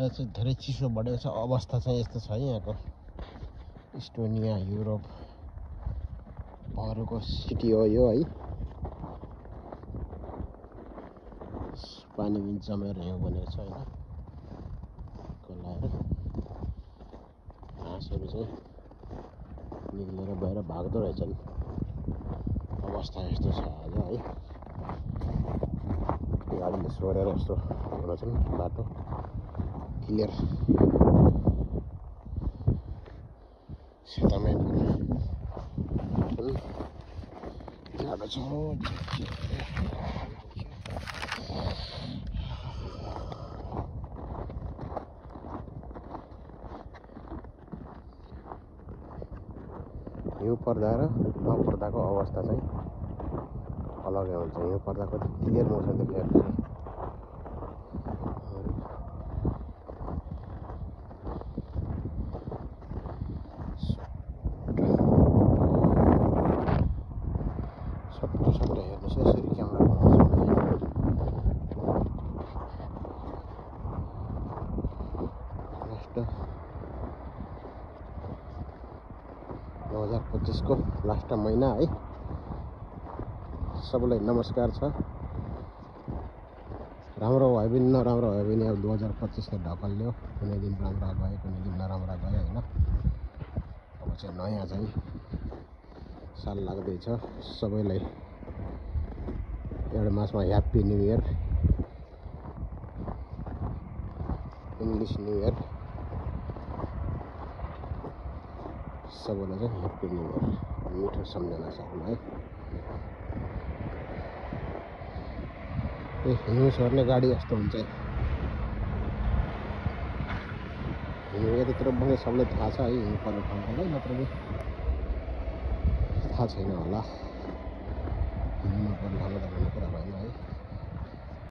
अहिले चाहिँ धेरै चिसो बढेको छ। अवस्था चाहिँ यस्तो छ है यहाँको। इस्टोनिया युरोप हरूको सिटी हो यो है। पानी पनि जमेर हिउँ बनेको छ होइन, खोलाएर घाँसहरू चाहिँ निक्लेर बाहिर भाग्दो रहेछन्। अवस्था यस्तो छ आज है। गाडीले सोरेर यस्तो हुन चाहिँ बाटो क्लियर सेतामै जाडो छ। हिउँ पर्दा र नपर्दाको अवस्था चाहिँ अलगै हुन्छ। हिउँ पर्दाको क्लियर मौसम देखेको छ। सट्ट हेर्नुहोस् यसरी क्यामेरा लास्ट 2025 को लास्ट महिना है। सबैलाई नमस्कार छ। राम्रो भयो भने नराम्रो भयो भने अब 2025 ले ढकल्यो। कुनै दिन राम्रो गयो, कुनै दिन नराम्रो गयो होइन। अब चाहिँ नयाँ चाहिँ साल लाग्दैछ। सबैलाई एडभान्समा happy new year, English new year. सबैलाई चाहिँ ह्याप्पी न्यू इयर, मिठो सम्झना साथमा है। हिउँ सर्ने गाडी यस्तो हुन्छ। हिउँ यतातिर बस्ने सबैलाई थाहा छ है, हिउँ पर्ने ठाउँलाई, नत्र थाहा छैन होला। हिउँ नपर्ने ठाउँमा त भन्ने कुरा भएन है।